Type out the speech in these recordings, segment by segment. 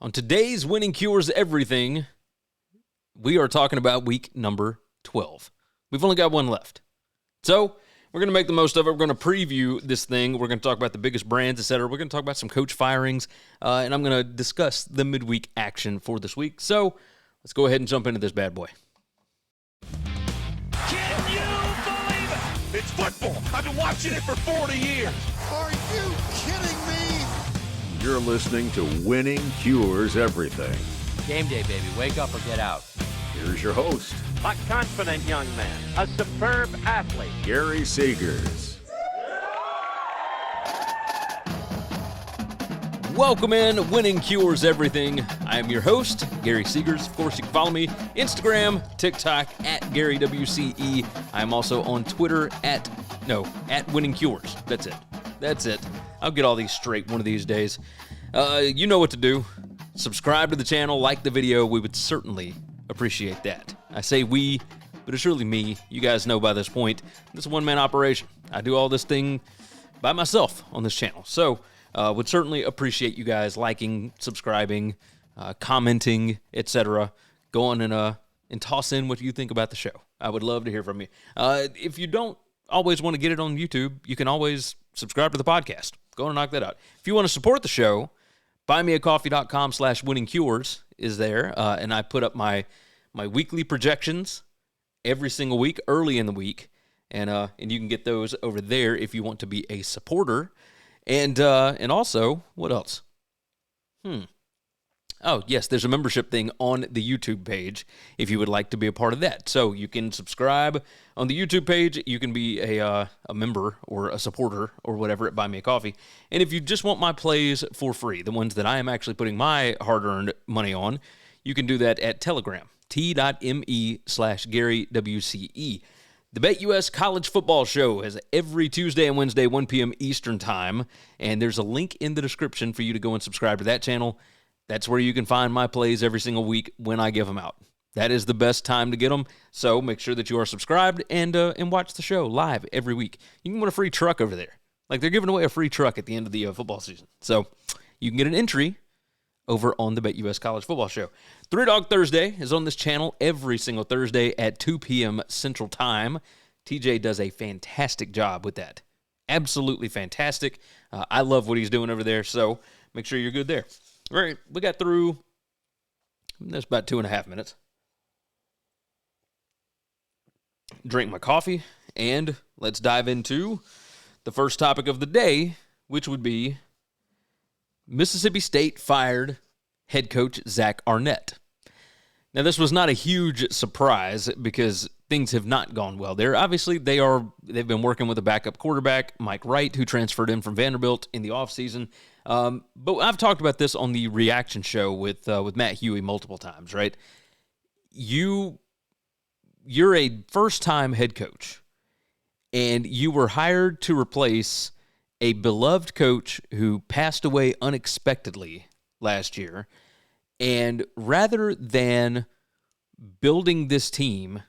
On today's Winning Cures Everything, we are talking about week number 12. We've only got one left. So we're going to make the most of it. We're going to preview this thing. We're going to talk about the biggest brands, etc. We're going to talk about some coach firings, and I'm going to discuss the midweek action for this week. So let's go ahead and jump into this bad boy. Can you believe it? It's football. I've been watching it for 40 years. Are you kidding me? You're listening to Winning Cures Everything. Game day, baby. Wake up or get out. Here's your host, A confident young man, a superb athlete. Gary Seegers. Welcome in, Winning Cures Everything. I am your host, Gary Seegers. Of course, you can follow me Instagram, TikTok, at GaryWCE. I am also on Twitter at Winning Cures. That's it. I'll get all these straight one of these days. You know what to do. Subscribe to the channel, like the video. We would certainly appreciate that. I say we, but it's really me. You guys know by this point, this is a one-man operation. I do all this thing by myself on this channel. So, would certainly appreciate you guys liking, subscribing, commenting, etc. Go on and toss in what you think about the show. I would love to hear from you. If you don't always want to get it on YouTube, you can always subscribe to the podcast. Go and knock that out. If you want to support the show, buymeacoffee.com/winningcures is there, and I put up my weekly projections every single week, early in the week, and you can get those over there if you want to be a supporter. And also, what else? Oh, yes, there's a membership thing on the YouTube page if you would like to be a part of that. So you can subscribe on the YouTube page. You can be a member or a supporter or whatever at Buy Me a Coffee. And if you just want my plays for free, the ones that I am actually putting my hard-earned money on, you can do that at Telegram, t.me/GaryWCE. The BetUS College Football Show is every Tuesday and Wednesday, 1 p.m. Eastern Time, and there's a link in the description for you to go and subscribe to that channel. That's where you can find my plays every single week when I give them out. That is the best time to get them, so make sure that you are subscribed and watch the show live every week. You can win a free truck over there. Like, they're giving away a free truck at the end of the football season. So you can get an entry over on the BetUS College Football Show. Three Dog Thursday is on this channel every single Thursday at 2 p.m. Central Time. TJ does a fantastic job with that. Absolutely fantastic. I love what he's doing over there, so make sure you're good there. All right, we got through, that's about 2.5 minutes. Drink my coffee, and let's dive into the first topic of the day, which would be Mississippi State fired head coach Zach Arnett. Now, this was not a huge surprise because things have not gone well there. Obviously, they've been working with a backup quarterback, Mike Wright, who transferred in from Vanderbilt in the offseason. But I've talked about this on the reaction show with Matt Huey multiple times, right? You're a first-time head coach, and you were hired to replace a beloved coach who passed away unexpectedly last year. And rather than building this team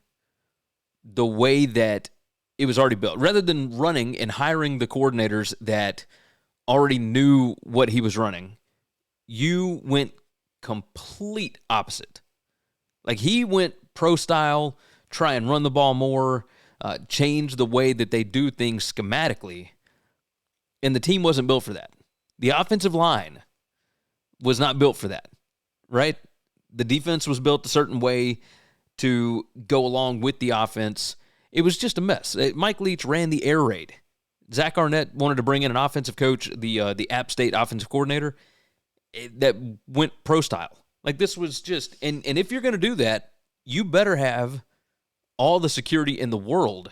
the way that it was already built, rather than running and hiring the coordinators that already knew what he was running, you went complete opposite. Like, he went pro style, try and run the ball more, change the way that they do things schematically, and the team wasn't built for that. The offensive line was not built for that, right? The defense was built a certain way to go along with the offense. It was just a mess. Mike Leach ran the air raid. Zach Arnett wanted to bring in an offensive coach, the App State offensive coordinator, that went pro style. Like, this was just, and if you're going to do that, you better have all the security in the world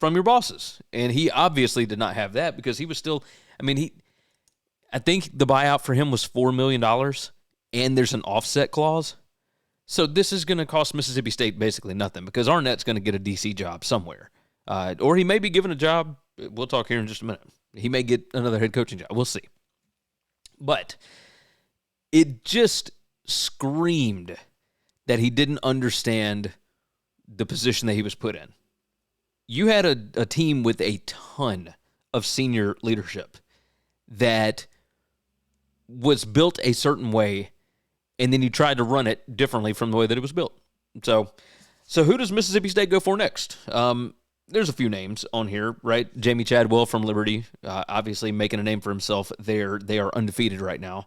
from your bosses. And he obviously did not have that because he was still, I think the buyout for him was $4 million, and there's an offset clause. So this is going to cost Mississippi State basically nothing because Arnett's going to get a DC job somewhere. Or he may be given a job. We'll talk here in just a minute. He may get another head coaching job. We'll see. But it just screamed that he didn't understand the position that he was put in. You had a team with a ton of senior leadership that was built a certain way, and then you tried to run it differently from the way that it was built. So who does Mississippi State go for next? There's a few names on here, right? Jamie Chadwell from Liberty, obviously making a name for himself there. They are undefeated right now.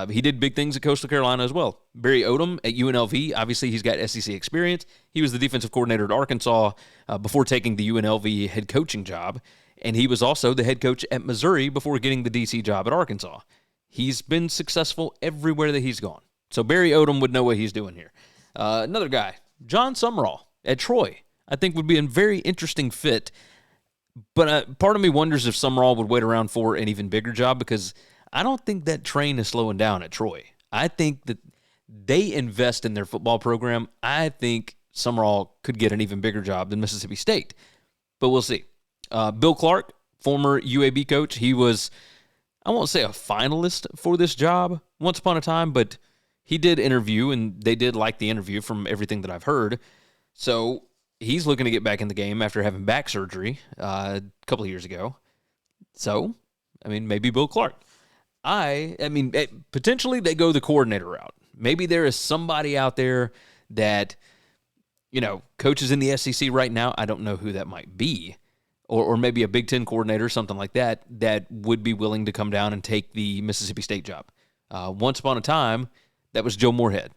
He did big things at Coastal Carolina as well. Barry Odom at UNLV, obviously he's got SEC experience. He was the defensive coordinator at Arkansas before taking the UNLV head coaching job, and he was also the head coach at Missouri before getting the DC job at Arkansas. He's been successful everywhere that he's gone. So Barry Odom would know what he's doing here. Another guy, John Summerall at Troy, I think would be a very interesting fit. But part of me wonders if Summerall would wait around for an even bigger job, because I don't think that train is slowing down at Troy. I think that they invest in their football program. I think Summerall could get an even bigger job than Mississippi State. But we'll see. Bill Clark, former UAB coach, he was, I won't say a finalist for this job once upon a time, but he did interview, and they did like the interview from everything that I've heard. So he's looking to get back in the game after having back surgery a couple of years ago. So, I mean, maybe Bill Clark. I mean, potentially they go the coordinator route. Maybe there is somebody out there that, coaches in the SEC right now. I don't know who that might be. Or maybe a Big Ten coordinator, something like that would be willing to come down and take the Mississippi State job. Once upon a time, that was Joe Moorhead.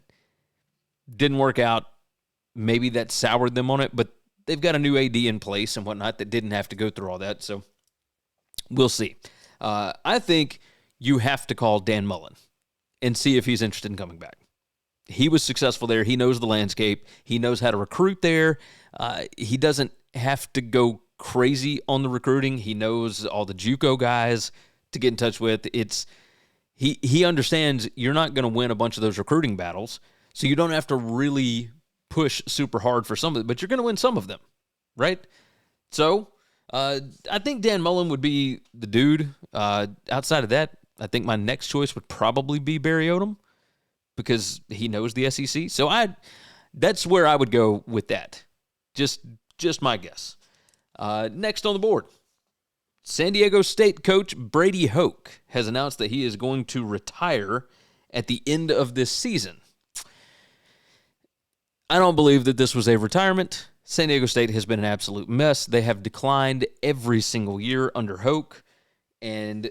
Didn't work out. Maybe that soured them on it, but they've got a new AD in place and whatnot that didn't have to go through all that, so we'll see. I think you have to call Dan Mullen and see if he's interested in coming back. He was successful there. He knows the landscape. He knows how to recruit there. He doesn't have to go crazy on the recruiting. He knows all the JUCO guys to get in touch with. He understands you're not going to win a bunch of those recruiting battles, so you don't have to really push super hard for some of it, but you're going to win some of them, right? So I think Dan Mullen would be the dude. Outside of that, I think my next choice would probably be Barry Odom, because he knows the SEC. So that's where I would go with that. Just my guess. Next on the board, San Diego State coach Brady Hoke has announced that he is going to retire at the end of this season. I don't believe that this was a retirement. San Diego State has been an absolute mess. They have declined every single year under Hoke. And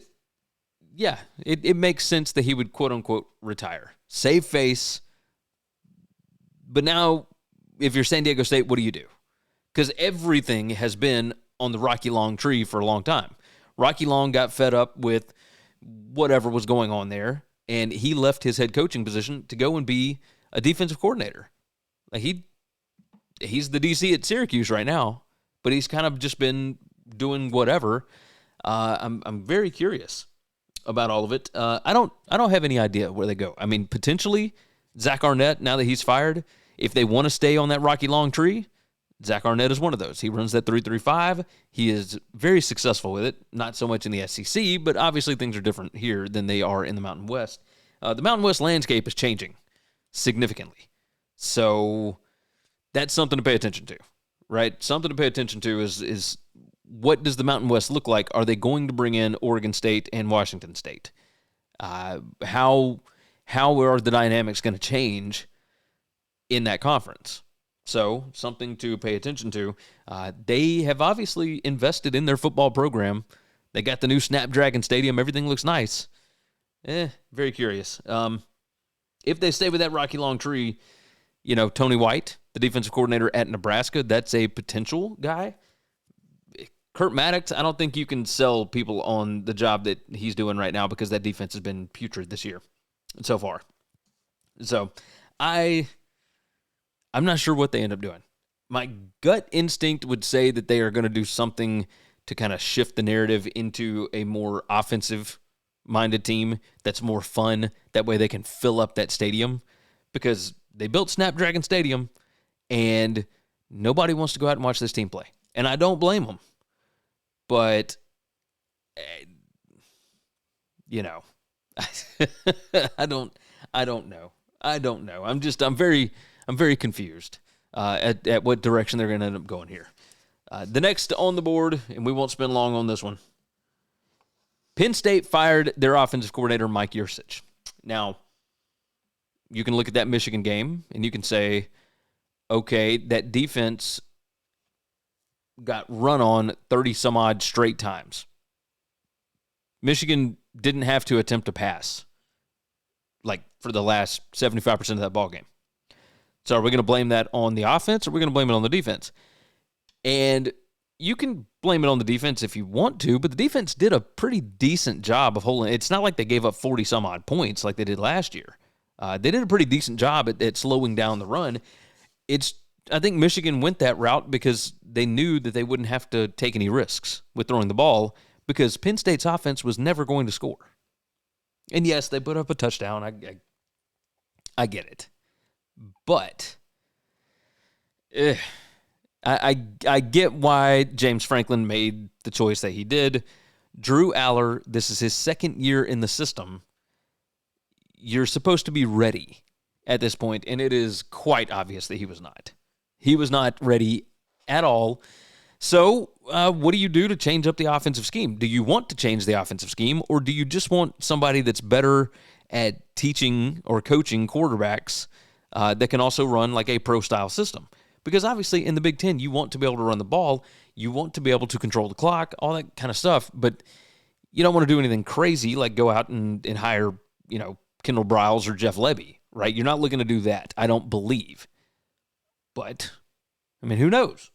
yeah, it makes sense that he would quote-unquote retire. Save face. But now, if you're San Diego State, what do you do? Because everything has been on the Rocky Long tree for a long time. Rocky Long got fed up with whatever was going on there, and he left his head coaching position to go and be a defensive coordinator. Like he's the DC at Syracuse right now, but he's kind of just been doing whatever. I'm very curious about all of it. I don't have any idea where they go. I mean, potentially Zach Arnett, now that he's fired, if they want to stay on that Rocky Long tree, Zach Arnett is one of those. He runs that 3-3-5. He is very successful with it. Not so much in the SEC, but obviously things are different here than they are in the Mountain West. The Mountain West landscape is changing significantly. So that's something to pay attention to, right? Something to pay attention to is what does the Mountain West look like? Are they going to bring in Oregon State and Washington State? How are the dynamics going to change in that conference? So something to pay attention to. They have obviously invested in their football program. They got the new Snapdragon Stadium. Everything looks nice. Very curious. If they stay with that Rocky Long tree, Tony White, the defensive coordinator at Nebraska, that's a potential guy. Kurt Maddox, I don't think you can sell people on the job that he's doing right now, because that defense has been putrid this year so far. So I'm not sure what they end up doing. My gut instinct would say that they are going to do something to kind of shift the narrative into a more offensive-minded team that's more fun. That way they can fill up that stadium, because they built Snapdragon Stadium, and nobody wants to go out and watch this team play. And I don't blame them. But, I don't know. I'm very confused at what direction they're going to end up going here. The next on the board, and we won't spend long on this one, Penn State fired their offensive coordinator, Mike Yurcich. Now, you can look at that Michigan game, and you can say, okay, that defense got run on 30-some-odd straight times. Michigan didn't have to attempt to pass, like, for the last 75% of that ball game. So are we going to blame that on the offense, or are we going to blame it on the defense? And you can blame it on the defense if you want to, but the defense did a pretty decent job of holding. It's not like they gave up 40-some-odd points like they did last year. They did a pretty decent job at slowing down the run. I think Michigan went that route because they knew that they wouldn't have to take any risks with throwing the ball because Penn State's offense was never going to score. And yes, they put up a touchdown. I get it. But I get why James Franklin made the choice that he did. Drew Aller, this is his second year in the system. You're supposed to be ready at this point, and it is quite obvious that he was not. He was not ready at all. So what do you do to change up the offensive scheme? Do you want to change the offensive scheme, or do you just want somebody that's better at teaching or coaching quarterbacks that can also run like a pro-style system? Because obviously in the Big Ten, you want to be able to run the ball. You want to be able to control the clock, all that kind of stuff. But you don't want to do anything crazy like go out and hire, Kendall Briles or Jeff Lebby, right? You're not looking to do that, I don't believe. But, who knows?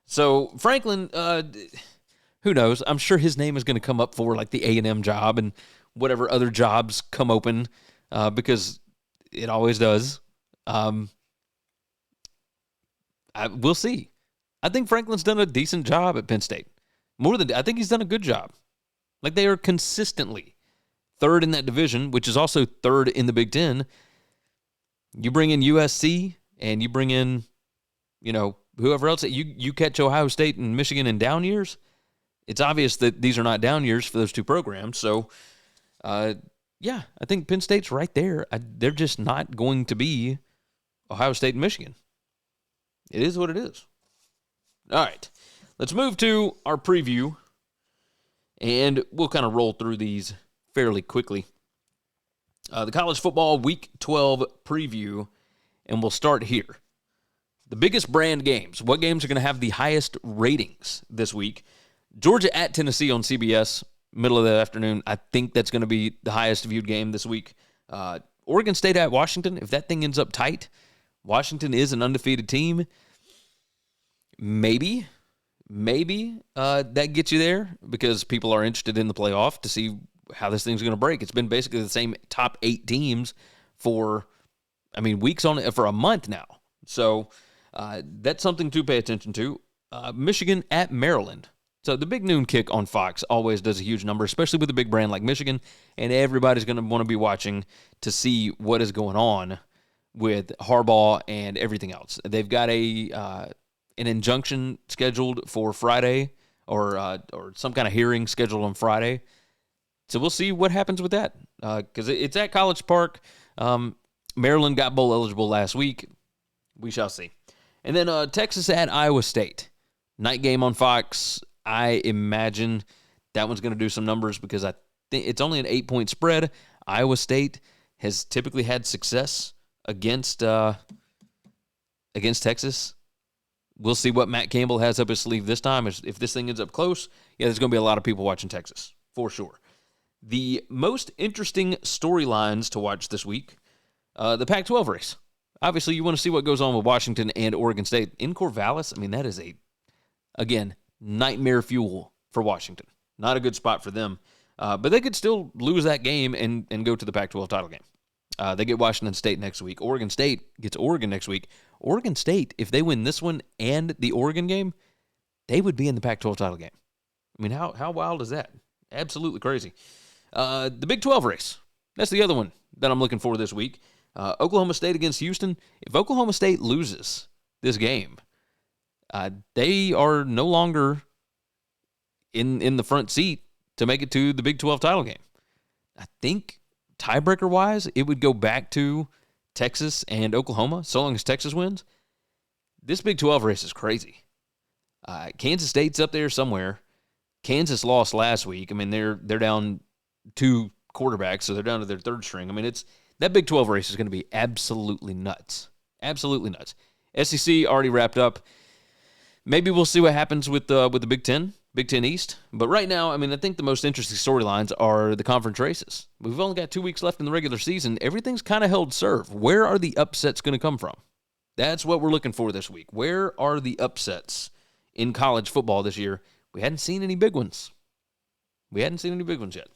So Franklin, who knows? I'm sure his name is going to come up for like the A&M job and whatever other jobs come open because it always does. We'll see. I think Franklin's done a decent job at Penn State. I think he's done a good job. Like, they are consistently third in that division, which is also third in the Big Ten. You bring in USC and you bring in, whoever else. You catch Ohio State and Michigan in down years. It's obvious that these are not down years for those two programs. So, I think Penn State's right there. They're just not going to be Ohio State and Michigan. It is what it is. All right, let's move to our preview, and we'll kind of roll through these fairly quickly. The college football Week 12 preview, and we'll start here. The biggest brand games. What games are going to have the highest ratings this week? Georgia at Tennessee on CBS, middle of the afternoon. I think that's going to be the highest viewed game this week. Oregon State at Washington. If that thing ends up tight, Washington is an undefeated team. Maybe that gets you there because people are interested in the playoff to see how this thing's going to break. It's been basically the same top 8 teams for, weeks on it for a month now. So that's something to pay attention to. Michigan at Maryland. So the big noon kick on Fox always does a huge number, especially with a big brand like Michigan, and everybody's going to want to be watching to see what is going on with Harbaugh and everything else. They've got an injunction scheduled for Friday or some kind of hearing scheduled on Friday. So we'll see what happens with that because it's at College Park. Maryland got bowl eligible last week. We shall see. And then Texas at Iowa State. Night game on Fox. I imagine that one's going to do some numbers because I think it's only an 8-point spread. Iowa State has typically had success against Texas. We'll see what Matt Campbell has up his sleeve this time. If this thing ends up close, there's going to be a lot of people watching Texas, for sure. The most interesting storylines to watch this week, the Pac-12 race. Obviously, you want to see what goes on with Washington and Oregon State. In Corvallis, that is again, nightmare fuel for Washington. Not a good spot for them. But they could still lose that game and go to the Pac-12 title game. They get Washington State next week. Oregon State gets Oregon next week. Oregon State, if they win this one and the Oregon game, they would be in the Pac-12 title game. How wild is that? Absolutely crazy. The Big 12 race. That's the other one that I'm looking for this week. Oklahoma State against Houston. If Oklahoma State loses this game, they are no longer in the front seat to make it to the Big 12 title game. I think tiebreaker-wise, it would go back to Texas and Oklahoma, so long as Texas wins. This Big 12 race is crazy. Kansas State's up there somewhere. Kansas lost last week. I mean, they're down 2 quarterbacks, so they're down to their third string. I mean, that Big 12 race is going to be absolutely nuts. Absolutely nuts. SEC already wrapped up. Maybe we'll see what happens with the Big Ten East. But right now, I mean, I think the most interesting storylines are the conference races. We've only got 2 weeks left in the regular season. Everything's kind of held serve. Where are the upsets going to come from? That's what we're looking for this week. Where are the upsets in college football this year? We hadn't seen any big ones. Yet.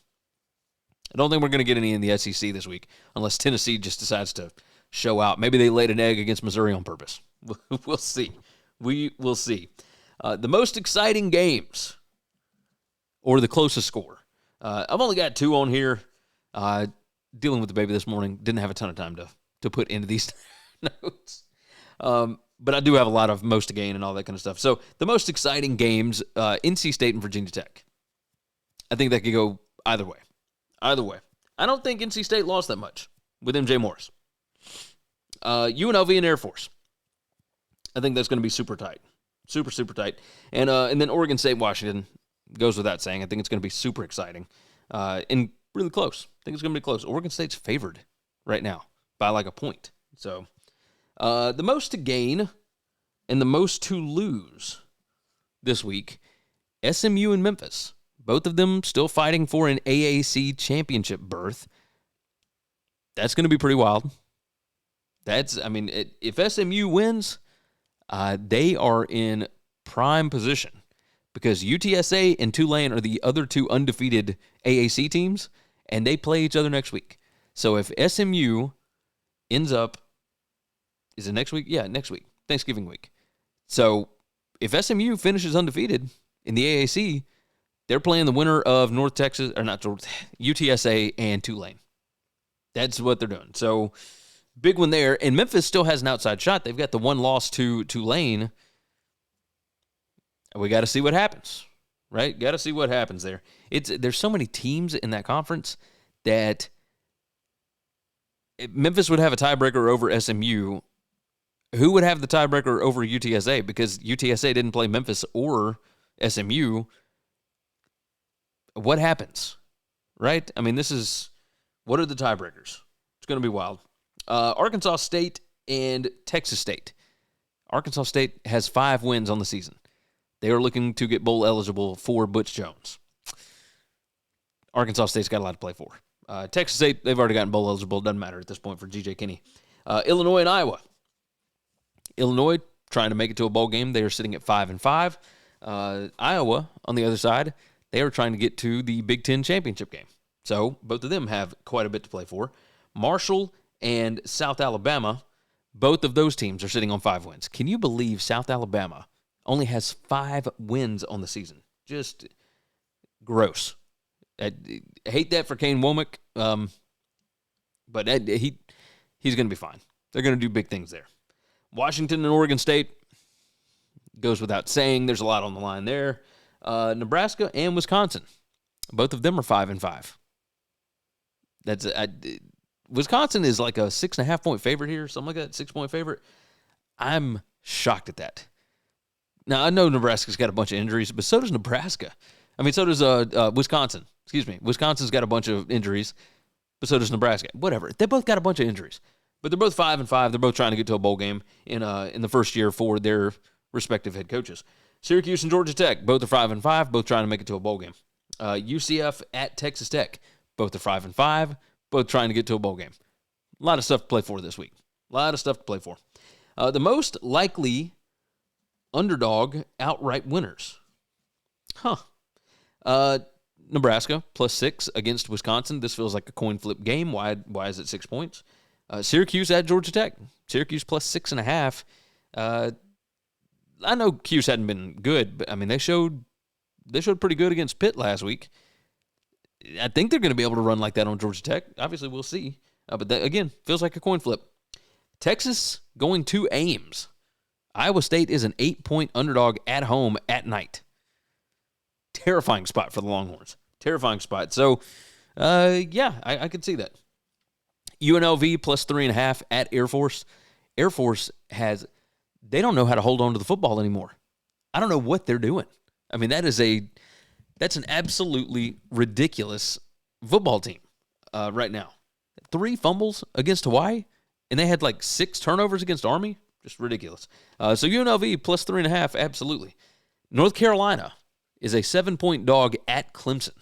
I don't think we're going to get any in the SEC this week unless Tennessee just decides to show out. Maybe they laid an egg against Missouri on purpose. We'll see. We will see. The most exciting games or the closest score. I've only got 2 on here. Dealing with the baby this morning. Didn't have a ton of time to put into these notes. But I do have a lot of most to gain and all that kind of stuff. So the most exciting games, NC State and Virginia Tech. I think that could go either way. I don't think NC State lost that much with MJ Morris. UNLV and Air Force. I think that's going to be super tight. Super, super tight. And then Oregon State, Washington goes without saying. I think it's going to be super exciting and really close. I think it's going to be close. Oregon State's favored right now by like a point. So the most to gain and the most to lose this week, SMU and Memphis. Both of them still fighting for an AAC championship berth. That's going to be pretty wild. If SMU wins, they are in prime position because UTSA and Tulane are the other 2 undefeated AAC teams, and they play each other next week. So if SMU ends up, is it next week? Yeah, next week, Thanksgiving week. So if SMU finishes undefeated in the AAC, they're playing the winner of UTSA and Tulane. That's what they're doing. So big one there. And Memphis still has an outside shot. They've got the 1 loss to Tulane. We got to see what happens, right? Got to see what happens there. There's so many teams in that conference that Memphis would have a tiebreaker over SMU. Who would have the tiebreaker over UTSA? Because UTSA didn't play Memphis or SMU. What happens, right? I mean, what are the tiebreakers? It's going to be wild. Arkansas State and Texas State. Arkansas State has 5 wins on the season. They are looking to get bowl eligible for Butch Jones. Arkansas State's got a lot to play for. Texas State, they've already gotten bowl eligible. Doesn't matter at this point for G.J. Kinney. Illinois and Iowa. Illinois trying to make it to a bowl game. They are sitting at 5-5. Iowa, on the other side, they are trying to get to the Big Ten championship game. So both of them have quite a bit to play for. Marshall and South Alabama, both of those teams are sitting on 5 wins. Can you believe South Alabama only has 5 wins on the season? Just gross. I hate that for Kane Womack, but he's going to be fine. They're going to do big things there. Washington and Oregon State goes without saying. There's a lot on the line there. Nebraska and Wisconsin, both of them are 5-5. Wisconsin is like a 6.5 point favorite here, something like that, 6 point favorite. I'm shocked at that. Now I know Nebraska's got a bunch of injuries, but so does Nebraska. I mean, so does Wisconsin. Excuse me, Wisconsin's got a bunch of injuries, but so does Nebraska. Whatever, they both got a bunch of injuries, but they're both 5-5. They're both trying to get to a bowl game in the first year for their respective head coaches. Syracuse and Georgia Tech, both are 5-5, both trying to make it to a bowl game. UCF at Texas Tech, both are 5-5, both trying to get to a bowl game. A lot of stuff to play for this week. The most likely underdog outright winners. Nebraska +6 against Wisconsin. This feels like a coin flip game. Why is it 6 points? Syracuse at Georgia Tech. Syracuse +6.5. I know Cuse hadn't been good, but I mean they showed pretty good against Pitt last week. I think they're going to be able to run like that on Georgia Tech. Obviously, we'll see. But that, again, feels like a coin flip. Texas going to Ames. Iowa State is an 8-point underdog at home at night. Terrifying spot for the Longhorns. Terrifying spot. So, I could see that. UNLV +3.5 at Air Force. Air Force they don't know how to hold on to the football anymore. I don't know what they're doing. I mean, that is That's an absolutely ridiculous football team right now. 3 fumbles against Hawaii, and they had like 6 turnovers against Army. Just ridiculous. So UNLV plus 3.5, absolutely. North Carolina is a 7-point dog at Clemson.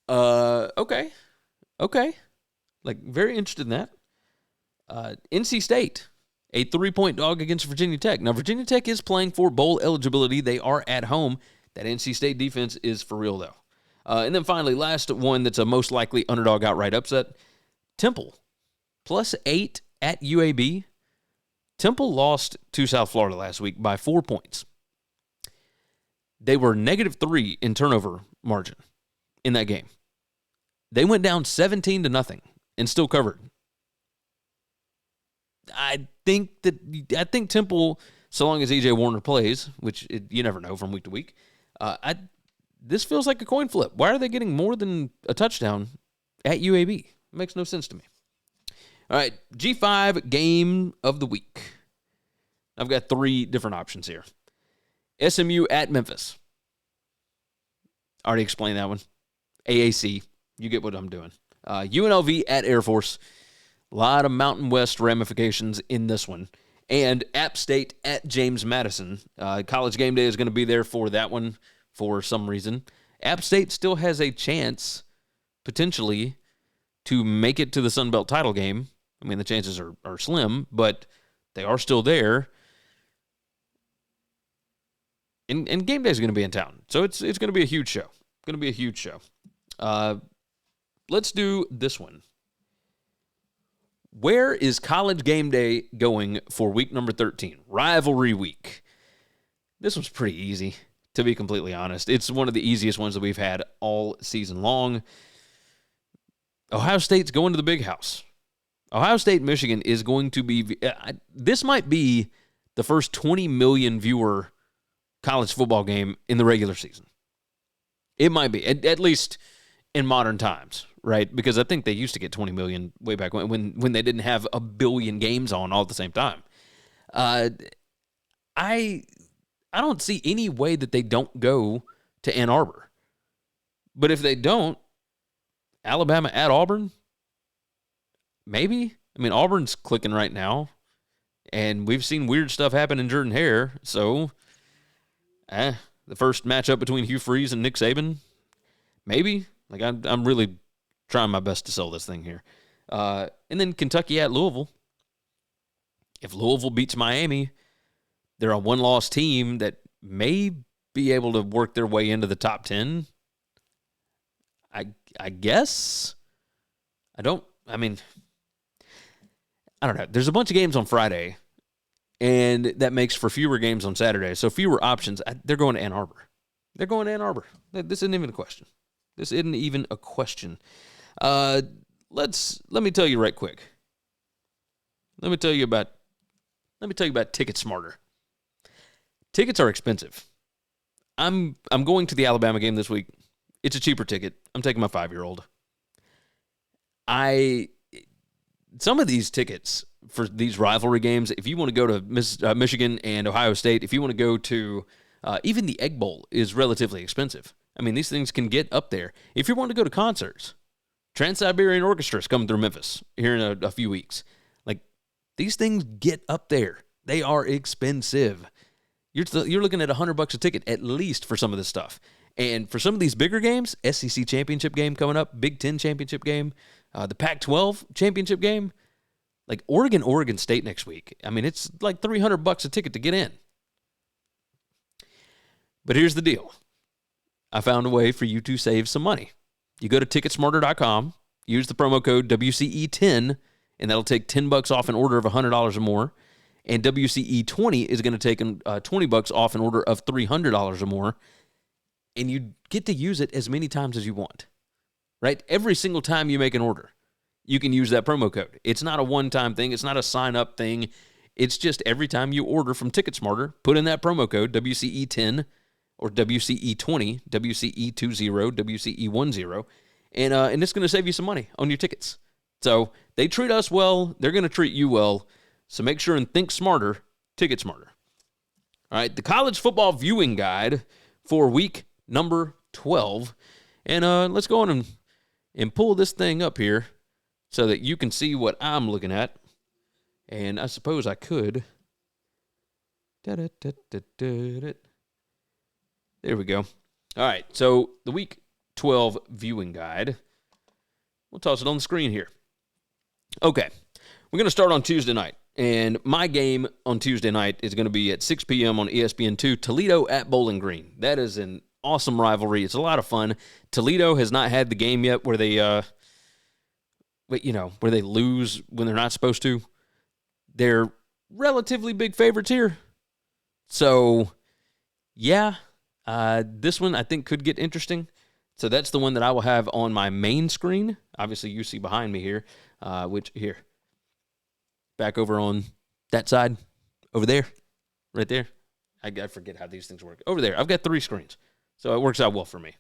Okay. Like, very interested in that. NC State, a 3-point dog against Virginia Tech. Now, Virginia Tech is playing for bowl eligibility. They are at home. That NC State defense is for real, though. And then finally, last one that's a most likely underdog outright upset, Temple, plus 8 at UAB. Temple lost to South Florida last week by 4 points. They were -3 in turnover margin in that game. They went down 17-0 and still covered. I think Temple, so long as E.J. Warner plays, which you never know from week to week, this feels like a coin flip. Why are they getting more than a touchdown at UAB? It makes no sense to me. All right, G5 game of the week. I've got 3 different options here. SMU at Memphis. Already explained that one. AAC. You get what I'm doing. UNLV at Air Force. A lot of Mountain West ramifications in this one. And App State at James Madison. College Game Day is going to be there for that one for some reason. App State still has a chance, potentially, to make it to the Sun Belt title game. I mean, the chances are slim, but they are still there. And Game Day is going to be in town. So it's going to be a huge show. Going to be a huge show. Let's do this one. Where is College Game Day going for week number 13? Rivalry week. This one's pretty easy, to be completely honest. It's one of the easiest ones that we've had all season long. Ohio State's going to the Big House. Ohio State, Michigan is going to be... this might be the first 20 million viewer college football game in the regular season. It might be, at least in modern times, right? Because I think they used to get 20 million way back when they didn't have a billion games on all at the same time. I don't see any way that they don't go to Ann Arbor. But if they don't, Alabama at Auburn, maybe. I mean, Auburn's clicking right now, and we've seen weird stuff happen in Jordan-Hare, so the first matchup between Hugh Freeze and Nick Saban, maybe. Like, I'm really trying my best to sell this thing here. And then Kentucky at Louisville. If Louisville beats Miami, they're a one-loss team that may be able to work their way into the top 10. I guess. I don't know. There's a bunch of games on Friday, and that makes for fewer games on Saturday. So fewer options. They're going to Ann Arbor. They're going to Ann Arbor. This isn't even a question. Let me tell you right quick. Let me tell you about TicketSmarter. Tickets are expensive. I'm going to the Alabama game this week. It's a cheaper ticket. I'm taking my 5-year-old. Some of these tickets for these rivalry games, if you want to go to Michigan and Ohio State, if you want to go to even the Egg Bowl is relatively expensive. I mean, these things can get up there. If you want to go to concerts, Trans-Siberian Orchestra is coming through Memphis here in a few weeks. Like, these things get up there. They are expensive. You're looking at $100 a ticket at least for some of this stuff. And for some of these bigger games, SEC championship game coming up, Big Ten championship game, the Pac-12 championship game, like Oregon State next week. I mean, it's like $300 a ticket to get in. But here's the deal. I found a way for you to save some money. You go to TicketSmarter.com, use the promo code WCE10, and that'll take $10 off an order of $100 or more. And WCE20 is going to take $20 off an order of $300 or more. And you get to use it as many times as you want, right? Every single time you make an order, you can use that promo code. It's not a one-time thing. It's not a sign-up thing. It's just every time you order from TicketSmarter, put in that promo code, WCE10 or WCE20, WCE20, WCE10, and it's going to save you some money on your tickets. So they treat us well. They're going to treat you well. So make sure and think smarter, TicketSmarter. All right, the college football viewing guide for week number 12. And let's go on and pull this thing up here so that you can see what I'm looking at. And I suppose I could. There we go. All right, so the week 12 viewing guide. We'll toss it on the screen here. Okay, we're going to start on Tuesday night. And my game on Tuesday night is going to be at 6 p.m. on ESPN2, Toledo at Bowling Green. That is an awesome rivalry. It's a lot of fun. Toledo has not had the game yet where they, where they lose when they're not supposed to. They're relatively big favorites here. So, yeah, this one I think could get interesting. So that's the one that I will have on my main screen. Obviously, you see behind me here, back over on that side, over there, right there. I forget how these things work. Over there, I've got 3 screens, so it works out well for me.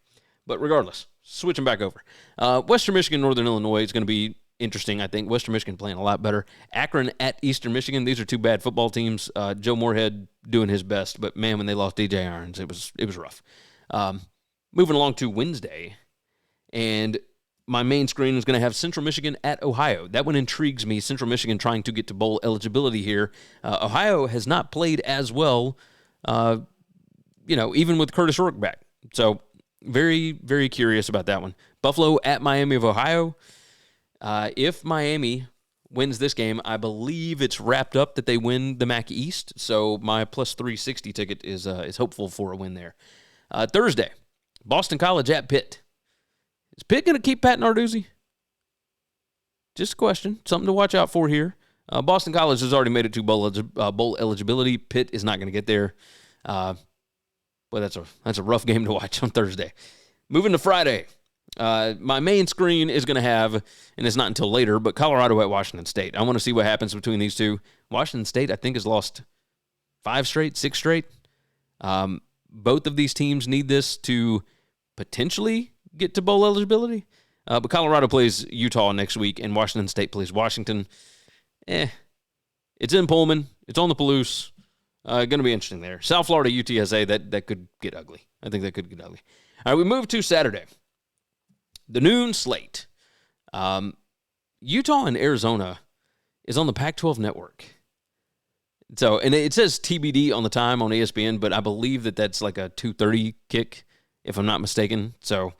But regardless, switching back over. Western Michigan, Northern Illinois is going to be interesting, I think. Western Michigan playing a lot better. Akron at Eastern Michigan. These are 2 bad football teams. Joe Moorhead doing his best, but man, when they lost DJ Irons, it was rough. Moving along to Wednesday, and my main screen is going to have Central Michigan at Ohio. That one intrigues me. Central Michigan trying to get to bowl eligibility here. Ohio has not played as well, even with Curtis Rourke back. So very, very curious about that one. Buffalo at Miami of Ohio. If Miami wins this game, I believe it's wrapped up that they win the MAC East. So my plus 360 ticket is hopeful for a win there. Thursday, Boston College at Pitt. Is Pitt going to keep Pat Narduzzi? Just a question. Something to watch out for here. Boston College has already made it to bowl eligibility. Pitt is not going to get there. But that's a rough game to watch on Thursday. Moving to Friday. My main screen is going to have, and it's not until later, but Colorado at Washington State. I want to see what happens between these two. Washington State, I think, has lost 5 straight, 6 straight. Both of these teams need this to potentially get to bowl eligibility. But Colorado plays Utah next week, and Washington State plays Washington. It's in Pullman. It's on the Palouse. Going to be interesting there. South Florida, UTSA, that could get ugly. I think that could get ugly. All right, we move to Saturday. The noon slate. Utah and Arizona is on the Pac-12 network. So, and it says TBD on the time on ESPN, but I believe that's like a 2:30 kick, if I'm not mistaken. So,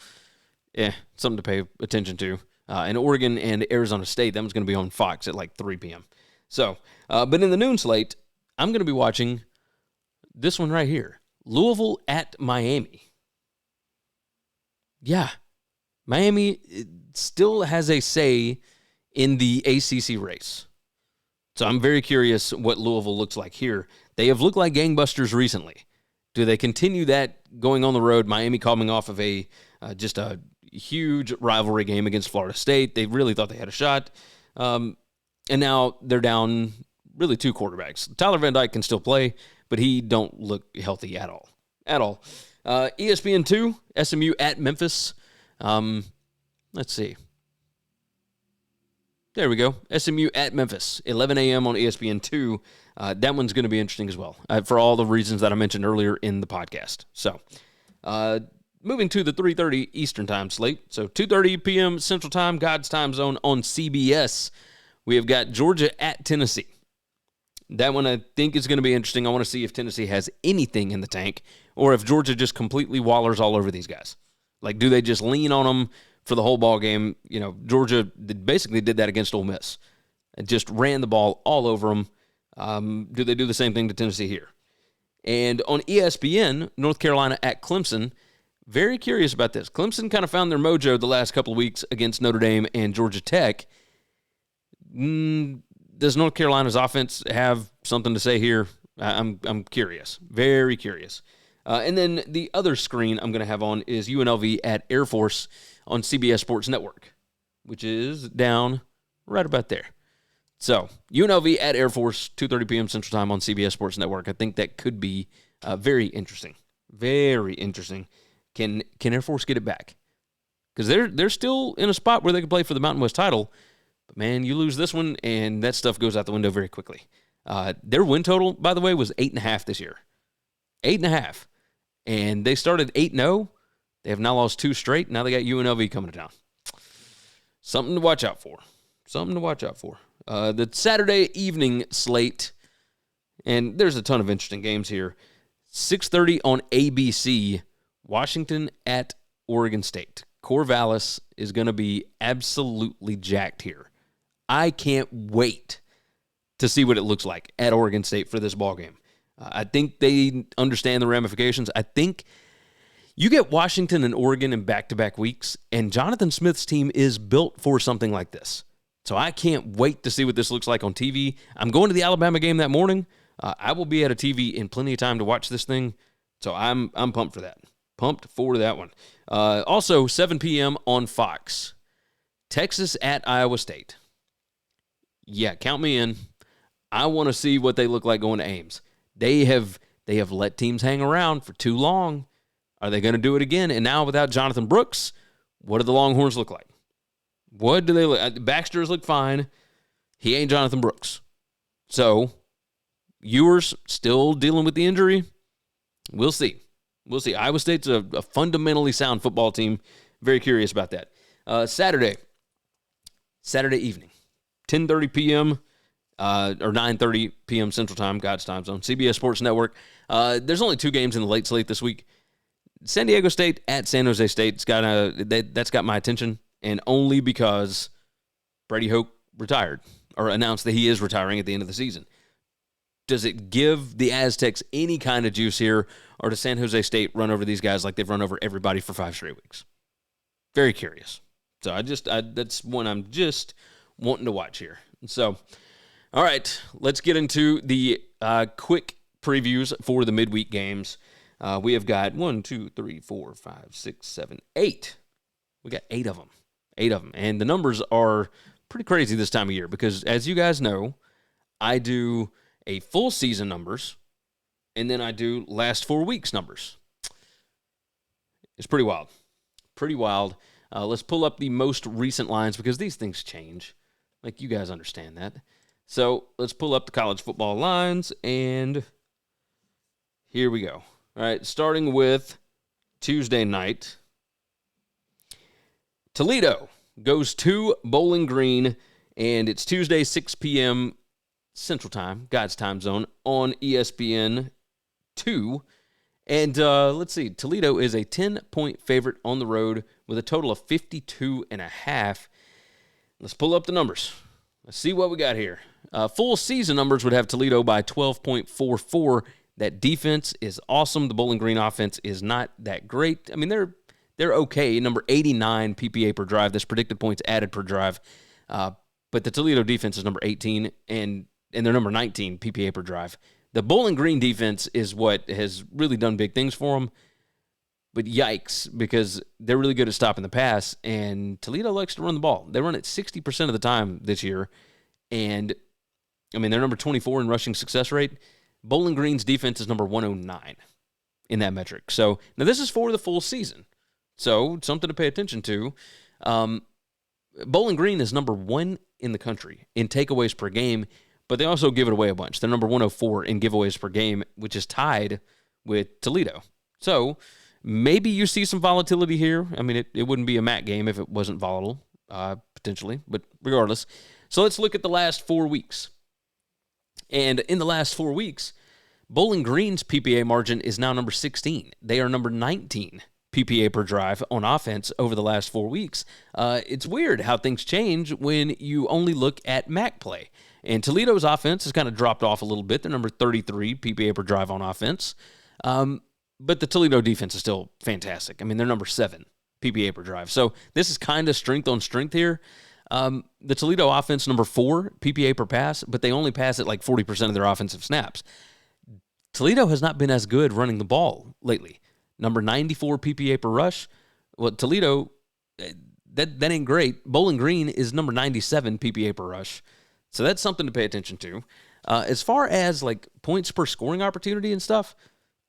something to pay attention to. And Oregon and Arizona State, that one's going to be on Fox at like 3 p.m. So, but in the noon slate, I'm going to be watching this one right here. Louisville at Miami. Yeah. Miami still has a say in the ACC race. So I'm very curious what Louisville looks like here. They have looked like gangbusters recently. Do they continue that going on the road? Miami coming off of just a huge rivalry game against Florida State. They really thought they had a shot. And now they're down really 2 quarterbacks. Tyler Van Dyke can still play, but he don't look healthy at all. ESPN2, SMU at Memphis. Let's see. There we go. SMU at Memphis, 11 a.m. on ESPN2. That one's going to be interesting as well, for all the reasons that I mentioned earlier in the podcast. So, moving to the 3:30 Eastern time slate. So, 2:30 p.m. Central Time, God's time zone on CBS. We have got Georgia at Tennessee. That one I think is going to be interesting. I want to see if Tennessee has anything in the tank or if Georgia just completely wallers all over these guys. Like, do they just lean on them for the whole ball game? Georgia basically did that against Ole Miss. It just ran the ball all over them. Do they do the same thing to Tennessee here? And on ESPN, North Carolina at Clemson. Very curious about this. Clemson kind of found their mojo the last couple of weeks against Notre Dame and Georgia Tech. Does North Carolina's offense have something to say here? I'm curious. Very curious. And then the other screen I'm going to have on is UNLV at Air Force on CBS Sports Network, which is down right about there. So, UNLV at Air Force, 2:30 p.m. Central Time on CBS Sports Network. I think that could be very interesting. Very interesting. Can Air Force get it back? Because they're still in a spot where they can play for the Mountain West title. But, man, you lose this one, and that stuff goes out the window very quickly. Their win total, by the way, was 8.5 this year. 8.5. And they started 8-0. They have now lost 2 straight. Now they got UNLV coming to town. Something to watch out for. The Saturday evening slate, and there's a ton of interesting games here. 6:30 on ABC, Washington at Oregon State. Corvallis is going to be absolutely jacked here. I can't wait to see what it looks like at Oregon State for this ballgame. I think they understand the ramifications. I think you get Washington and Oregon in back-to-back weeks, and Jonathan Smith's team is built for something like this. So I can't wait to see what this looks like on TV. I'm going to the Alabama game that morning. I will be at a TV in plenty of time to watch this thing, so I'm pumped for that. Pumped for that one. Also, 7 p.m. on Fox. Texas at Iowa State. Yeah, count me in. I want to see what they look like going to Ames. They have let teams hang around for too long. Are they going to do it again? And now without Jonathan Brooks, what do the Longhorns look like? What do they look? Baxter's look fine. He ain't Jonathan Brooks. So, Ewers still dealing with the injury. We'll see. Iowa State's a fundamentally sound football team. Very curious about that. Saturday evening, 10:30 p.m. Or 9:30 p.m. Central Time, God's time zone. CBS Sports Network. There's only 2 games in the late slate this week. San Diego State at San Jose State. That's got my attention, and only because Brady Hoke retired or announced that he is retiring at the end of the season. Does it give the Aztecs any kind of juice here, or does San Jose State run over these guys like they've run over everybody for 5 straight weeks? Very curious. So that's one I'm just wanting to watch here. So, all right, let's get into the quick previews for the midweek games. We have got 1, 2, 3, 4, 5, 6, 7, 8. We got 8 of them. 8 of them. And the numbers are pretty crazy this time of year because, as you guys know, I do a full season numbers, and then I do last 4 weeks numbers. It's pretty wild. Let's pull up the most recent lines because these things change. Like, you guys understand that. So let's pull up the college football lines, and here we go. All right, starting with Tuesday night. Toledo goes to Bowling Green, and it's Tuesday, 6 p.m. Central Time, God's time zone, on ESPN 2. And let's see, Toledo is a 10-point favorite on the road with a total of 52.5. Let's pull up the numbers. Let's see what we got here. Full season numbers would have Toledo by 12.44. That defense is awesome. The Bowling Green offense is not that great. I mean, they're okay. Number 89 PPA per drive. That's predicted points added per drive. But the Toledo defense is number 18, and they're number 19 PPA per drive. The Bowling Green defense is what has really done big things for them. But yikes, because they're really good at stopping the pass, and Toledo likes to run the ball. They run it 60% of the time this year, and, I mean, they're number 24 in rushing success rate. Bowling Green's defense is number 109 in that metric. So, now this is for the full season, so something to pay attention to. Bowling Green is number 1 in the country in takeaways per game, but they also give it away a bunch. They're number 104 in giveaways per game, which is tied with Toledo. So, maybe you see some volatility here. I mean, it wouldn't be a MAC game if it wasn't volatile, potentially, but regardless. So let's look at the last 4 weeks. And in the last 4 weeks, Bowling Green's PPA margin is now number 16. They are number 19 PPA per drive on offense over the last 4 weeks. It's weird how things change when you only look at MAC play. And Toledo's offense has kind of dropped off a little bit. They're number 33 PPA per drive on offense. But the Toledo defense is still fantastic. I mean, they're number 7 PPA per drive. So this is kind of strength on strength here. The Toledo offense, number 4 PPA per pass, but they only pass at like 40% of their offensive snaps. Toledo has not been as good running the ball lately. Number 94 PPA per rush. Well, Toledo, that ain't great. Bowling Green is number 97 PPA per rush. So that's something to pay attention to. As far as like points per scoring opportunity and stuff,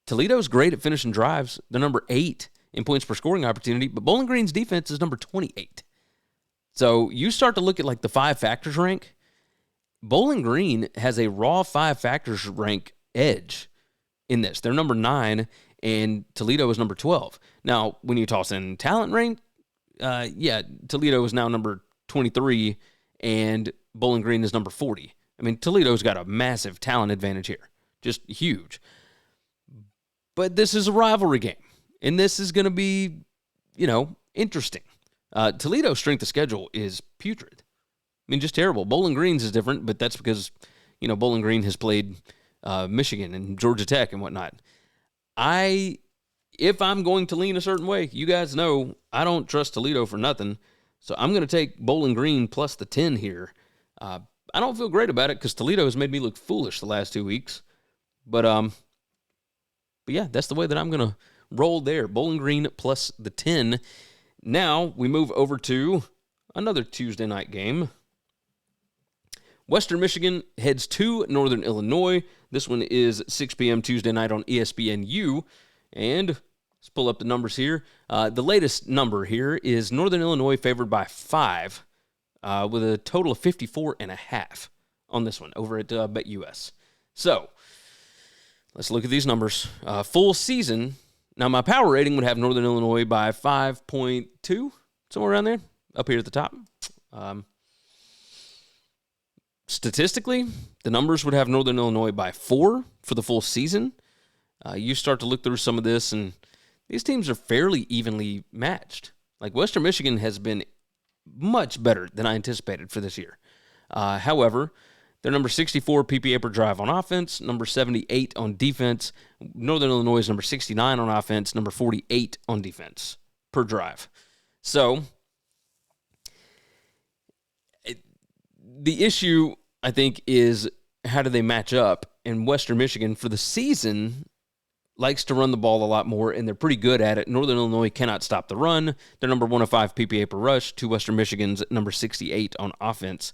Toledo's great at finishing drives. They're number 8 in points per scoring opportunity, but Bowling Green's defense is number 28. So you start to look at like the 5 factors rank. Bowling Green has a raw 5 factors rank edge in this. They're number 9 and Toledo is number 12. Now, when you toss in talent rank, Toledo is now number 23, and Bowling Green is number 40. I mean, Toledo's got a massive talent advantage here, just huge. But this is a rivalry game, and this is going to be, interesting. Toledo's strength of schedule is putrid. I mean, just terrible. Bowling Green's is different, but that's because, Bowling Green has played Michigan and Georgia Tech and whatnot. If I'm going to lean a certain way, you guys know I don't trust Toledo for nothing, so I'm going to take Bowling Green plus the 10 here. I don't feel great about it because Toledo has made me look foolish the last 2 weeks, but yeah, that's the way that I'm going to roll there. Bowling Green plus the 10. Now we move over to another Tuesday night game. Western Michigan heads to Northern Illinois. This one is 6 p.m. Tuesday night on ESPNU. And let's pull up the numbers here. The latest number here is Northern Illinois favored by 5 with a total of 54.5 on this one over at BetUS. So let's look at these numbers. Full season. Now, my power rating would have Northern Illinois by 5.2, somewhere around there, up here at the top. Statistically, the numbers would have Northern Illinois by 4 for the full season. You start to look through some of this, and these teams are fairly evenly matched. Like, Western Michigan has been much better than I anticipated for this year. However, they're number 64 PPA per drive on offense, number 78 on defense. Northern Illinois is number 69 on offense, number 48 on defense per drive. So, the issue, I think, is how do they match up? And Western Michigan, for the season, likes to run the ball a lot more, and they're pretty good at it. Northern Illinois cannot stop the run. They're number 105 PPA per rush to Western Michigan's number 68 on offense.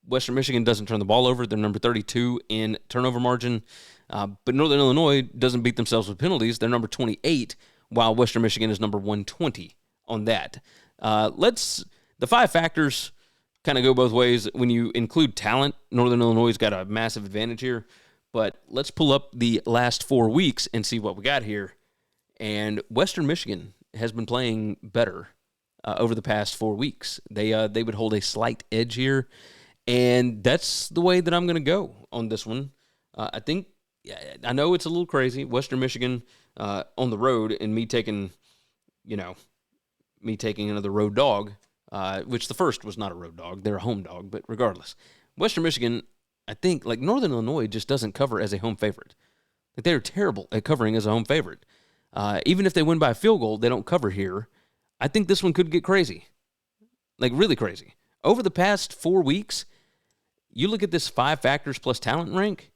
Western Michigan doesn't turn the ball over. They're number 32 in turnover margin. But Northern Illinois doesn't beat themselves with penalties. They're number 28, while Western Michigan is number 120 on that. The 5 factors kind of go both ways. When you include talent, Northern Illinois has got a massive advantage here. But let's pull up the last 4 weeks and see what we got here. And Western Michigan has been playing better over the past 4 weeks. They would hold a slight edge here, and that's the way that I'm going to go on this one. I know it's a little crazy. Western Michigan on the road, and me taking another road dog, which the first was not a road dog. They're a home dog, but regardless. Western Michigan, I think, like Northern Illinois, just doesn't cover as a home favorite. Like, they're terrible at covering as a home favorite. Even if they win by a field goal, they don't cover here. I think this one could get crazy, like really crazy. Over the past 4 weeks, you look at this 5 factors plus talent rank,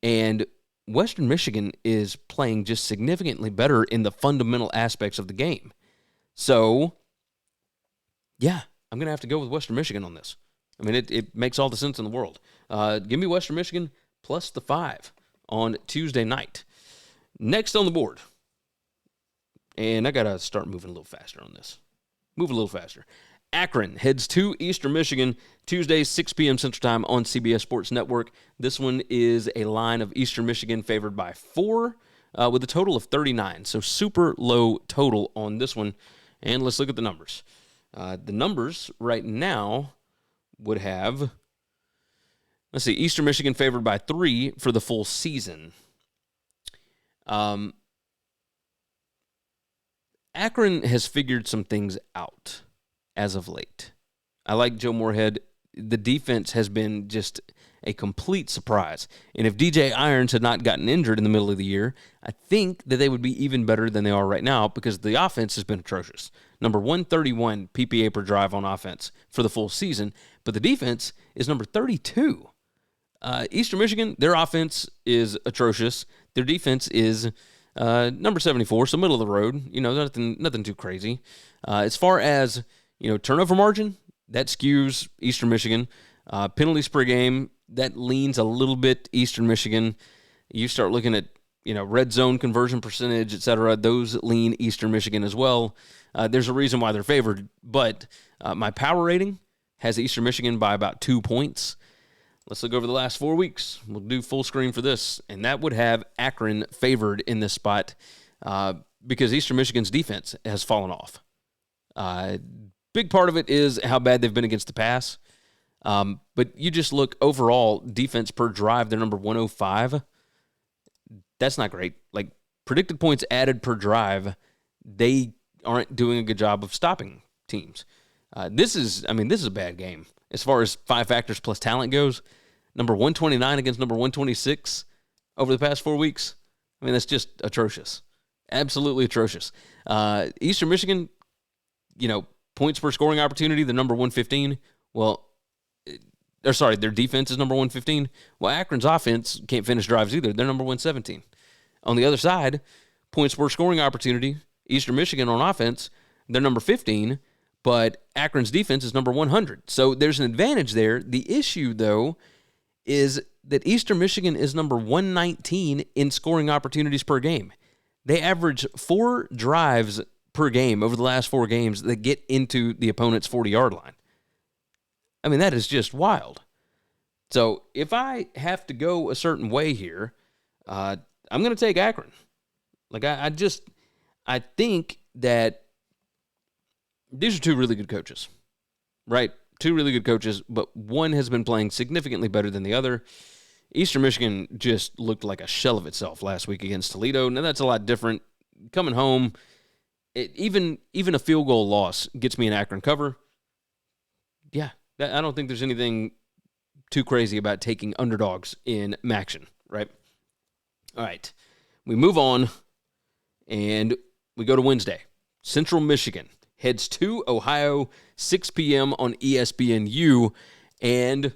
and Western Michigan is playing just significantly better in the fundamental aspects of the game. So, yeah, I'm going to have to go with Western Michigan on this. I mean, it makes all the sense in the world. Give me Western Michigan plus the 5 on Tuesday night. Next on the board. And I got to start moving a little faster on this. Move a little faster. Akron heads to Eastern Michigan, Tuesday, 6 p.m. Central Time on CBS Sports Network. This one is a line of Eastern Michigan favored by 4 with a total of 39. So super low total on this one. And let's look at the numbers. The numbers right now would have, let's see, Eastern Michigan favored by 3 for the full season. Akron has figured some things out as of late. I like Joe Moorhead. The defense has been just a complete surprise. And if DJ Irons had not gotten injured in the middle of the year, I think that they would be even better than they are right now because the offense has been atrocious. Number 131 PPA per drive on offense for the full season, but the defense is number 32. Eastern Michigan, their offense is atrocious. Their defense is number 74, so middle of the road. Nothing too crazy. As far as turnover margin, that skews Eastern Michigan. Penalties per game, that leans a little bit Eastern Michigan. You start looking at red zone conversion percentage, etc. Those lean Eastern Michigan as well. There's a reason why they're favored, but my power rating has Eastern Michigan by about 2 points. Let's look over the last 4 weeks. We'll do full screen for this, and that would have Akron favored in this spot. because Eastern Michigan's defense has fallen off. Big part of it is how bad they've been against the pass. But you just look overall, defense per drive, they're number 105. That's not great. Like, predicted points added per drive, they aren't doing a good job of stopping teams. This is a bad game. As far as 5 factors plus talent goes, number 129 against number 126 over the past 4 weeks. I mean, that's just atrocious. Absolutely atrocious. Eastern Michigan, points per scoring opportunity, they're number 115. Their defense is number 115. Well, Akron's offense can't finish drives either. They're number 117. On the other side, points per scoring opportunity, Eastern Michigan on offense, they're number 15, but Akron's defense is number 100. So there's an advantage there. The issue, though, is that Eastern Michigan is number 119 in scoring opportunities per game. They average 4 drives per game over the last 4 games that get into the opponent's 40-yard line. I mean, that is just wild. So if I have to go a certain way here, I'm going to take Akron. Like, I think that these are 2 really good coaches, right? 2 really good coaches, but one has been playing significantly better than the other. Eastern Michigan just looked like a shell of itself last week against Toledo. Now, that's a lot different. Coming home, even a field goal loss gets me an Akron cover. Yeah, I don't think there's anything too crazy about taking underdogs in Maction, right? All right, we move on, and we go to Wednesday. Central Michigan heads to Ohio, 6 p.m. on ESPNU, and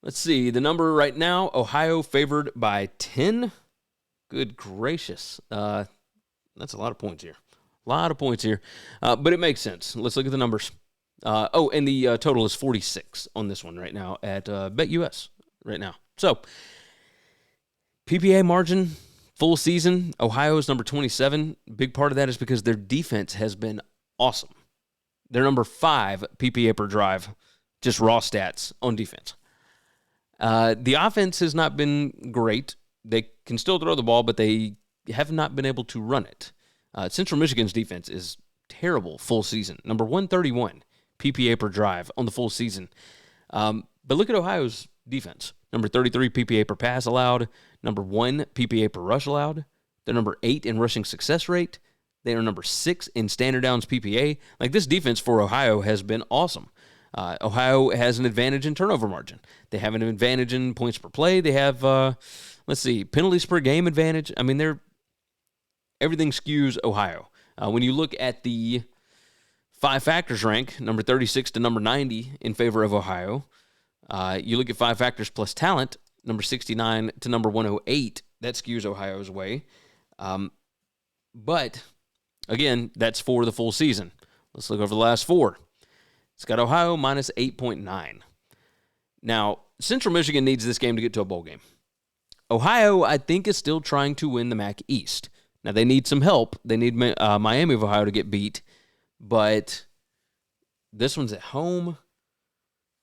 let's see, the number right now, Ohio favored by 10. Good gracious. That's a lot of points here. But it makes sense. Let's look at the numbers. And the total is 46 on this one right now at BetUS right now. So, PPA margin, full season, Ohio is number 27. Big part of that is because their defense has been awesome. They're number 5 PPA per drive, just raw stats on defense. The offense has not been great. They can still throw the ball, but they have not been able to run it. Central Michigan's defense is terrible full season. Number 131 PPA per drive on the full season. But look at Ohio's defense. Number 33 PPA per pass allowed. Number 1 PPA per rush allowed. They're number 8 in rushing success rate. They are number 6 in standard downs PPA. Like, this defense for Ohio has been awesome. Ohio has an advantage in turnover margin. They have an advantage in points per play. They have, penalties per game advantage. I mean, everything skews Ohio. When you look at the 5 factors rank, number 36 to number 90 in favor of Ohio. You look at 5 factors plus talent, number 69 to number 108. That skews Ohio's way. But, again, that's for the full season. Let's look over the last 4. It's got Ohio minus 8.9. Now, Central Michigan needs this game to get to a bowl game. Ohio, I think, is still trying to win the MAC East. Now, they need some help. They need Miami of Ohio to get beat. But this one's at home.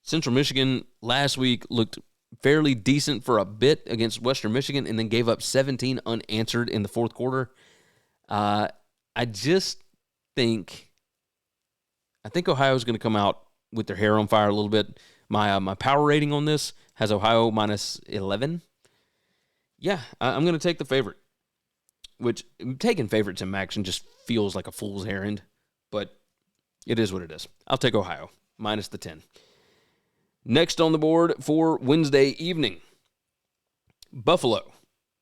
Central Michigan last week looked fairly decent for a bit against Western Michigan and then gave up 17 unanswered in the fourth quarter. I think Ohio's going to come out with their hair on fire a little bit. My power rating on this has Ohio minus 11. Yeah, I'm going to take the favorite, which taking favorites in action just feels like a fool's errand, but it is what it is. I'll take Ohio minus the 10. Next on the board for Wednesday evening, Buffalo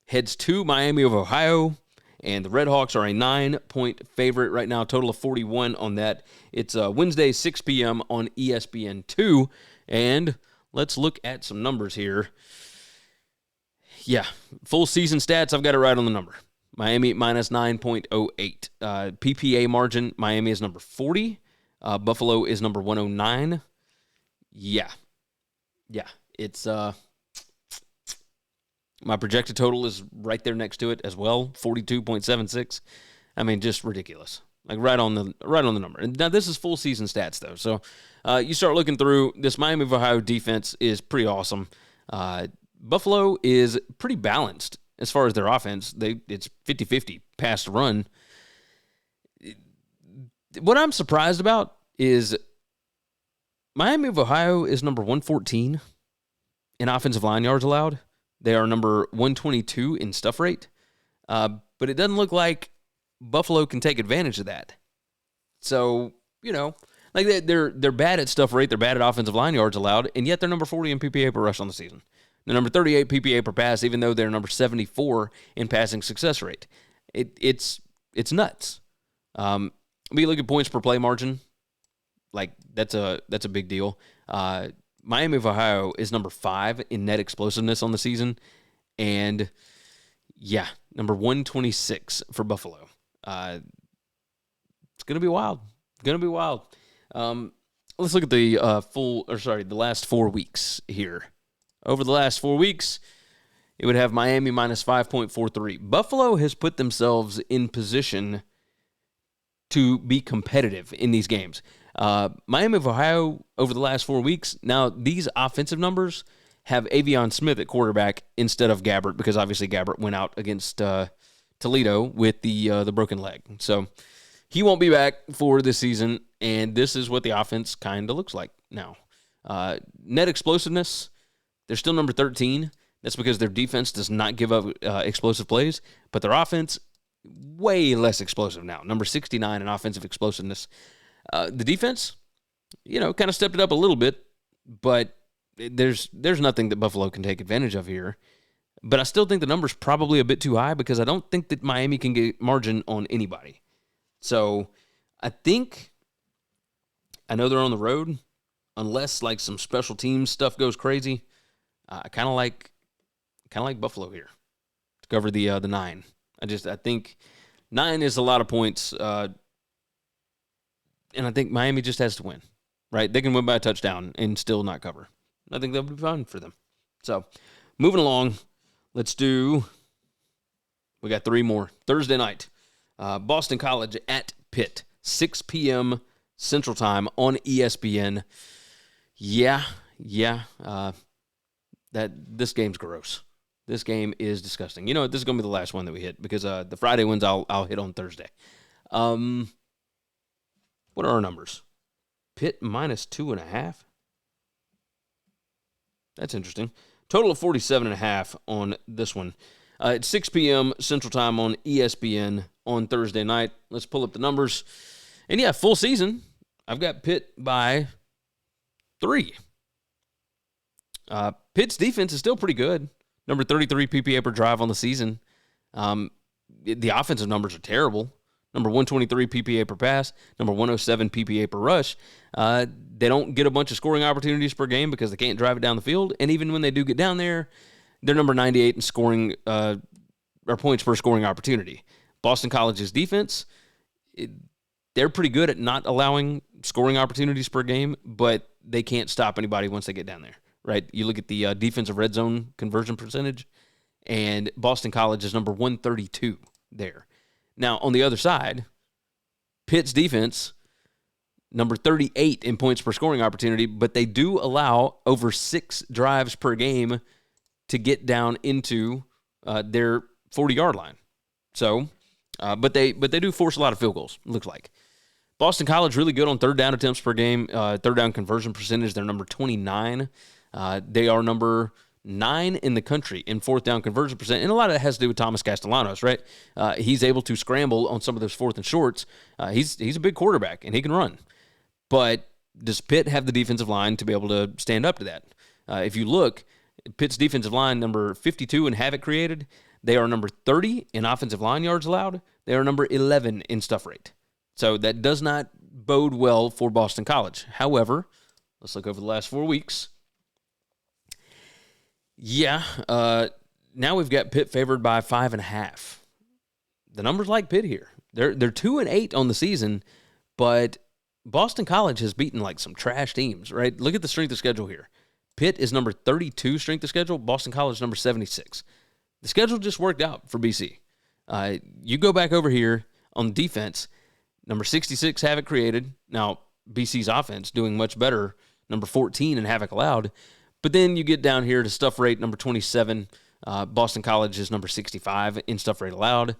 heads to Miami of Ohio, and the Redhawks are a 9-point favorite right now, total of 41 on that. It's Wednesday, 6 p.m. on ESPN2, and let's look at some numbers here. Yeah, full season stats, I've got it right on the number. Miami minus 9.08. PPA margin, Miami is number 40. Buffalo is number 109. Yeah, it's my projected total is right there next to it as well, 42.76. I mean, just ridiculous. Like right on the number. And now this is full season stats though. So you start looking through this Miami of Ohio defense is pretty awesome. Buffalo is pretty balanced as far as their offense. It's 50-50 pass to run. What I'm surprised about is Miami of Ohio is number 114 in offensive line yards allowed. They are number 122 in stuff rate. But it doesn't look like Buffalo can take advantage of that. So, like they're bad at stuff rate. They're bad at offensive line yards allowed, and yet they're number 40 in PPA per rush on the season. They're number 38 PPA per pass, even though they're number 74 in passing success rate. It's nuts. When you look at points per play margin, like that's a big deal. Miami of Ohio is number 5 in net explosiveness on the season, and number 126 for Buffalo. It's gonna be wild. Let's look at the last 4 weeks here. Over the last 4 weeks, it would have Miami minus 5.43. Buffalo has put themselves in position to be competitive in these games. Miami of Ohio over the last 4 weeks. Now, these offensive numbers have Avion Smith at quarterback instead of Gabbert, because obviously Gabbert went out against Toledo with the broken leg. So he won't be back for this season, and this is what the offense kind of looks like now. Net explosiveness, they're still number 13. That's because their defense does not give up explosive plays, but their offense, way less explosive now. Number 69 in offensive explosiveness. The defense, kind of stepped it up a little bit, but there's nothing that Buffalo can take advantage of here. But I still think the number's probably a bit too high, because I don't think that Miami can get margin on anybody. So I know they're on the road, unless like some special teams stuff goes crazy. I kind of like Buffalo here to cover the 9. I think 9 is a lot of points, and I think Miami just has to win, right? They can win by a touchdown and still not cover. I think that would be fun for them. So moving along, we got 3 more. Thursday night, Boston College at Pitt, 6 p.m. Central Time on ESPN. This game's gross. This game is disgusting. This is going to be the last one that we hit, because the Friday ones I'll hit on Thursday. What are our numbers? Pitt minus 2.5. That's interesting. Total of 47.5 on this one. It's 6 p.m. Central Time on ESPN on Thursday night. Let's pull up the numbers. And full season, I've got Pitt by 3. Pitt's defense is still pretty good. Number 33 PPA per drive on the season. The offensive numbers are terrible. Number 123 PPA per pass. Number 107 PPA per rush. They don't get a bunch of scoring opportunities per game because they can't drive it down the field. And even when they do get down there, they're number 98 in scoring or points per scoring opportunity. Boston College's defense, they're pretty good at not allowing scoring opportunities per game, but they can't stop anybody once they get down there, right? You look at the defensive red zone conversion percentage, and Boston College is number 132 there. Now, on the other side, Pitt's defense, number 38 in points per scoring opportunity, but they do allow over 6 drives per game to get down into their 40-yard line. So, but they do force a lot of field goals, it looks like. Boston College really good on third down attempts per game, third down conversion percentage. They're number 29. They are number 9 in the country in fourth down conversion percent, and a lot of that has to do with Thomas Castellanos, right? He's able to scramble on some of those fourth and shorts. He's a big quarterback, and he can run. But does Pitt have the defensive line to be able to stand up to that? If you look, Pitt's defensive line, number 52 in havoc created. They are number 30 in offensive line yards allowed. They are number 11 in stuff rate. So that does not bode well for Boston College. However, let's look over the last 4 weeks. Now we've got Pitt favored by 5.5. The numbers like Pitt here. They're 2-8 on the season, but Boston College has beaten like some trash teams, right? Look at the strength of schedule here. Pitt is number 32 strength of schedule. Boston College number 76. The schedule just worked out for BC. You go back over here on defense, number 66 havoc created. Now, BC's offense doing much better, number 14 in havoc allowed. But then you get down here to stuff rate, number 27. Boston College is number 65 in stuff rate allowed.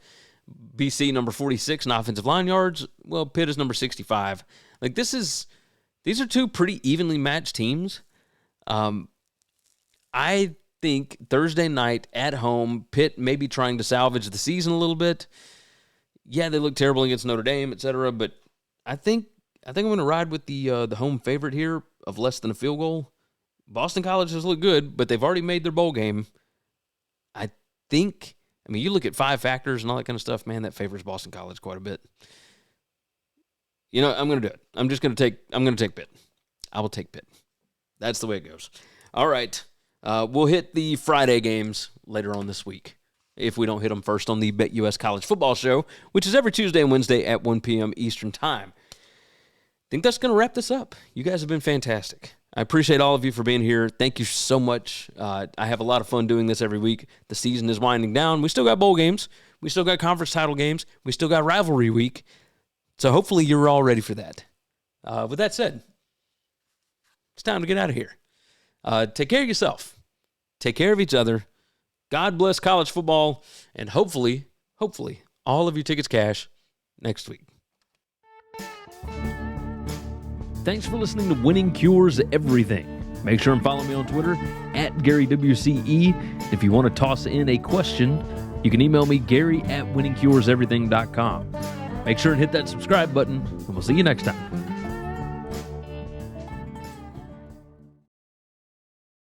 BC number 46 in offensive line yards. Well, Pitt is number 65. Like, these are two pretty evenly matched teams. I think Thursday night at home, Pitt may be trying to salvage the season a little bit. Yeah, they look terrible against Notre Dame, etc. But I think I'm going to ride with the home favorite here of less than a field goal. Boston College has looked good, but they've already made their bowl game. You look at 5 factors and all that kind of stuff, man, that favors Boston College quite a bit. I'm going to do it. I'm going to take Pitt. I will take Pitt. That's the way it goes. All right. We'll hit the Friday games later on this week if we don't hit them first on the BetUS College Football Show, which is every Tuesday and Wednesday at 1 p.m. Eastern Time. I think that's going to wrap this up. You guys have been fantastic. I appreciate all of you for being here. Thank you so much. I have a lot of fun doing this every week. The season is winding down. We still got bowl games. We still got conference title games. We still got rivalry week. So hopefully you're all ready for that. With that said, it's time to get out of here. Take care of yourself. Take care of each other. God bless college football. And hopefully, all of your tickets cash next week. Thanks for listening to Winning Cures Everything. Make sure and follow me on Twitter @GaryWCE. If you want to toss in a question, you can email me Gary@winningcureseverything.com. Make sure and hit that subscribe button, and we'll see you next time.